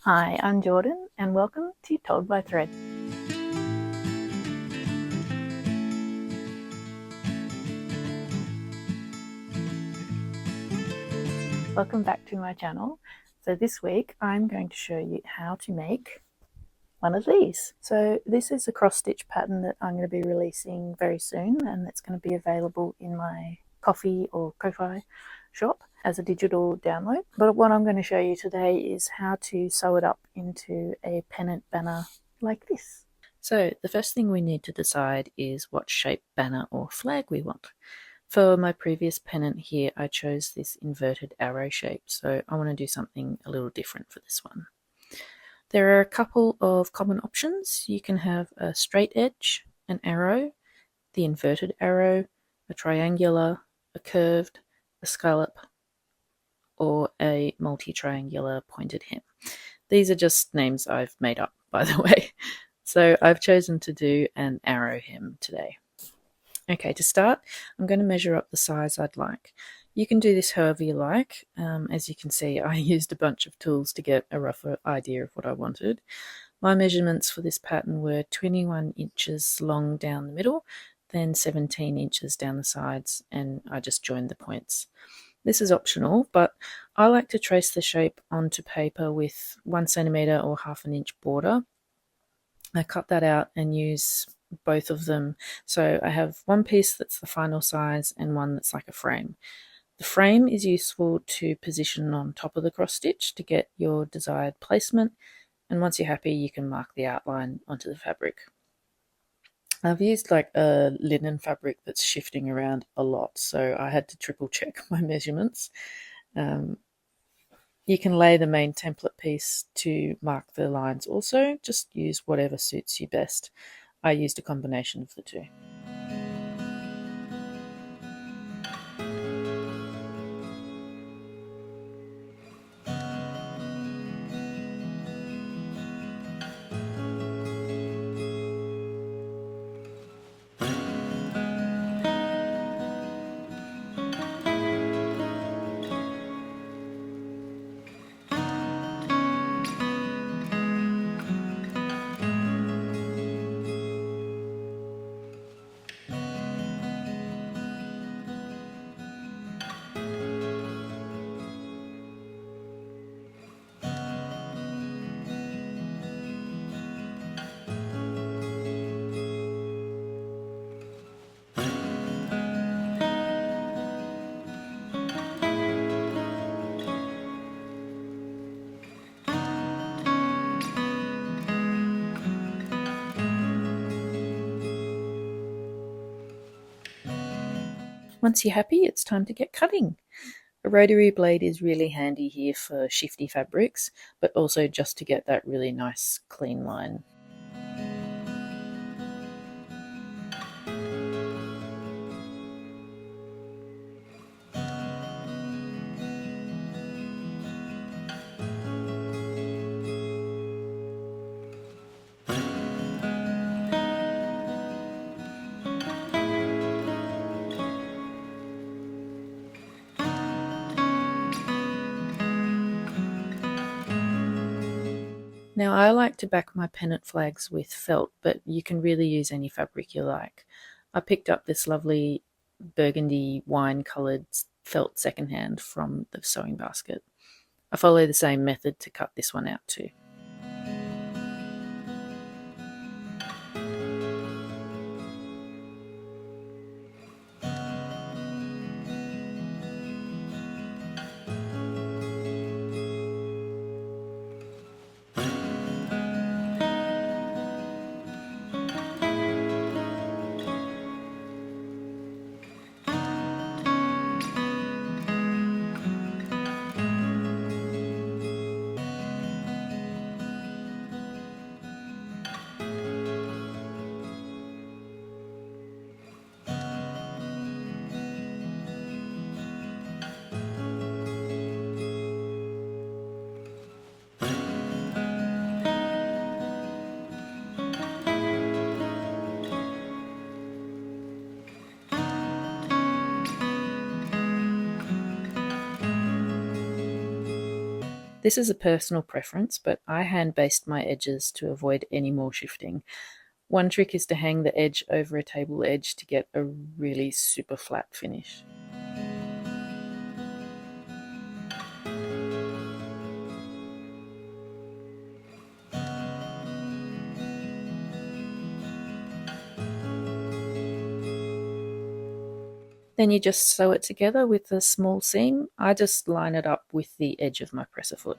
Hi, I'm Jordan and welcome to Told by Thread. Welcome back to my channel. So this week I'm going to show you how to make one of these. So this is a cross stitch pattern that I'm going to be releasing very soon, and it's going to be available in my Ko-fi or Ko-fi shop as a digital download. But what I'm going to show you today is how to sew it up into a pennant banner like this. So the first thing we need to decide is what shape banner or flag we want. For my previous pennant here, I chose this inverted arrow shape, so I want to do something a little different for this one. There are a couple of common options. You can have a straight edge, an arrow, the inverted arrow, a triangular, a curved, a scallop, or a multi-triangular pointed hem. These are just names I've made up, by the way. So I've chosen to do an arrow hem today. Okay, to start, I'm going to measure up the size I'd like. You can do this however you like. As you can see, I used a bunch of tools to get a rough idea of what I wanted. My measurements for this pattern were 21 inches long down the middle, then 17 inches down the sides, and I just joined the points. This is optional, but I like to trace the shape onto paper with 1 centimeter or ½ inch border. I cut that out and use both of them. So I have one piece that's the final size and one that's like a frame. The frame is useful to position on top of the cross stitch to get your desired placement, and once you're happy you can mark the outline onto the fabric. I've used like a linen fabric that's shifting around a lot, so I had to triple check my measurements. You can lay the main template piece to mark the lines also. Just use whatever suits you best. I used a combination of the two. Once you're happy, it's time to get cutting. A rotary blade is really handy here for shifty fabrics, but also just to get that really nice clean line. Now I like to back my pennant flags with felt, but you can really use any fabric you like. I picked up this lovely burgundy wine coloured felt secondhand from the sewing basket. I follow the same method to cut this one out too. This is a personal preference, but I hand baste my edges to avoid any more shifting. One trick is to hang the edge over a table edge to get a really super flat finish. Then you just sew it together with a small seam. I just line it up with the edge of my presser foot.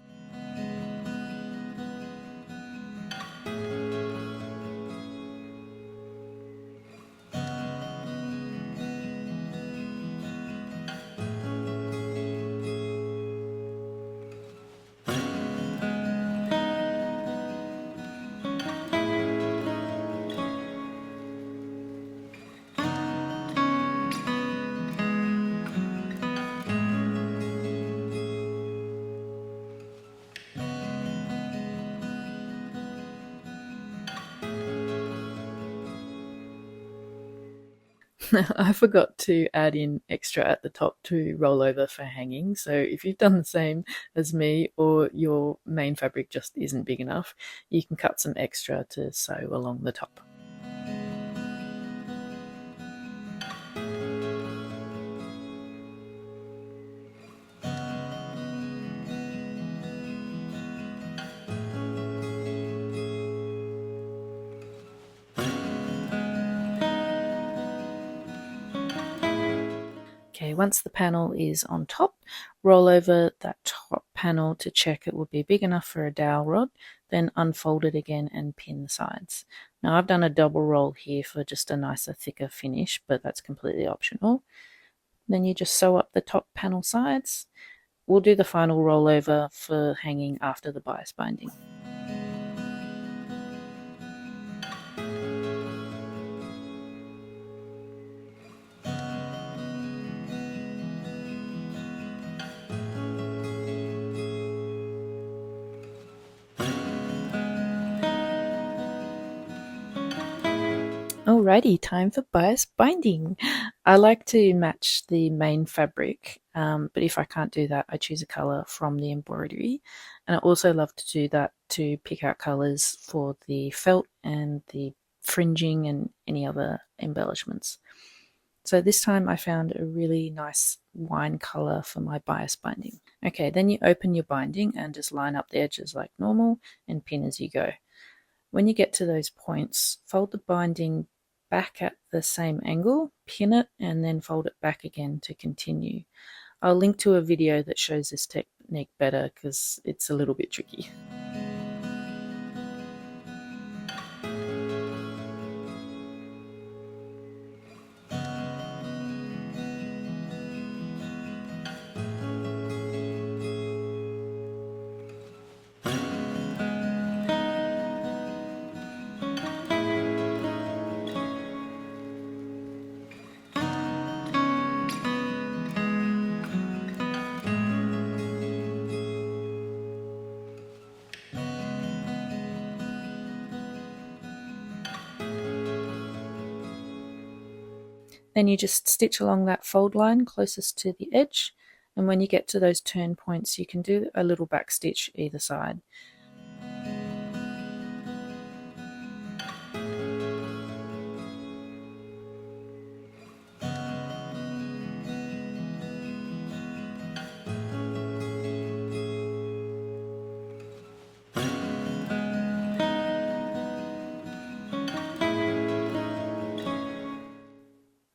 I forgot to add in extra at the top to roll over for hanging, so if you've done the same as me or your main fabric just isn't big enough, you can cut some extra to sew along the top. Okay, once the panel is on top, roll over that top panel to check it will be big enough for a dowel rod, then unfold it again and pin the sides. Now I've done a double roll here for just a nicer, thicker finish, but that's completely optional. Then you just sew up the top panel sides. We'll do the final rollover for hanging after the bias binding. Alrighty, time for bias binding. I like to match the main fabric, but if I can't do that, I choose a colour from the embroidery. And I also love to do that to pick out colours for the felt and the fringing and any other embellishments. So this time I found a really nice wine colour for my bias binding. Okay, then you open your binding and just line up the edges like normal and pin as you go. When you get to those points, fold the binding back at the same angle, pin it, and then fold it back again to continue. I'll link to a video that shows this technique better because it's a little bit tricky. Then you just stitch along that fold line closest to the edge, and when you get to those turn points you can do a little back stitch either side.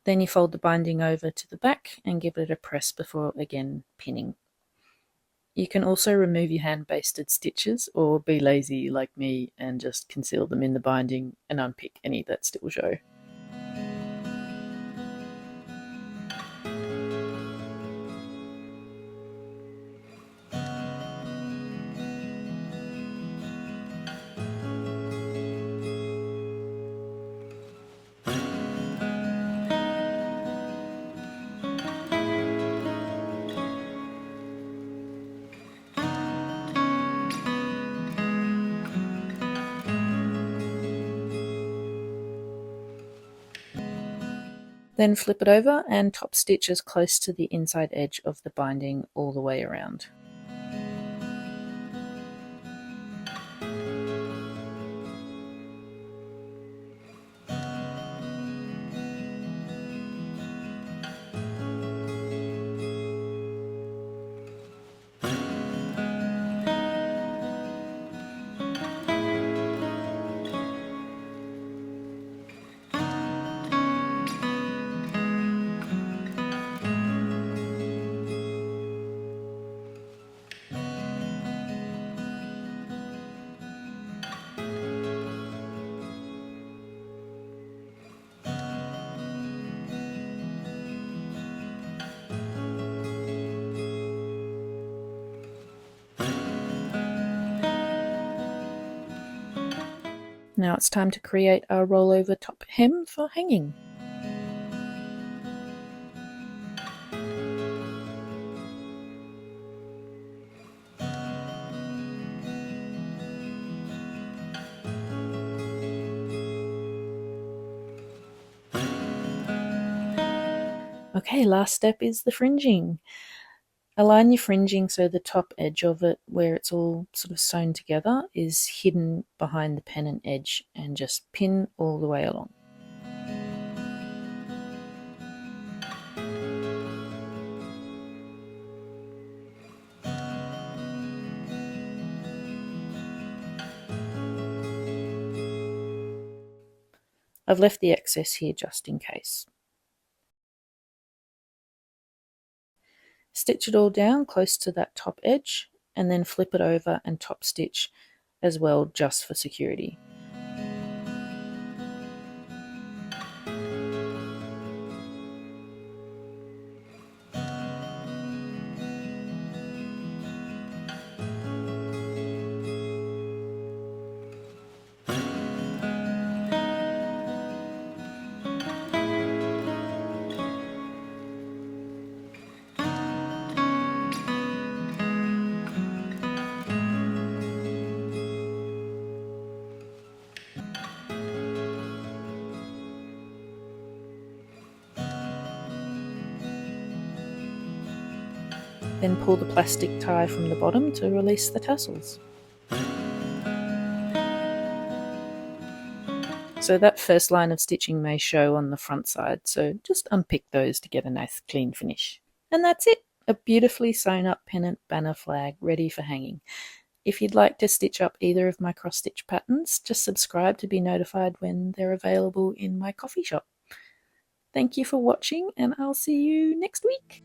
Then you fold the binding over to the back and give it a press before again pinning. You can also remove your hand-basted stitches or be lazy like me and just conceal them in the binding and unpick any that still show. Then flip it over and top stitch as close to the inside edge of the binding all the way around. Now it's time to create our rollover top hem for hanging. Okay, last step is the fringing. Align your fringing so the top edge of it, where it's all sort of sewn together, is hidden behind the pennant edge, and just pin all the way along. I've left the excess here just in case. Stitch it all down close to that top edge and then flip it over and top stitch as well, just for security. Then pull the plastic tie from the bottom to release the tassels. So that first line of stitching may show on the front side, so just unpick those to get a nice clean finish. And that's it! A beautifully sewn up pennant banner flag ready for hanging. If you'd like to stitch up either of my cross stitch patterns, just subscribe to be notified when they're available in my coffee shop. Thank you for watching, and I'll see you next week.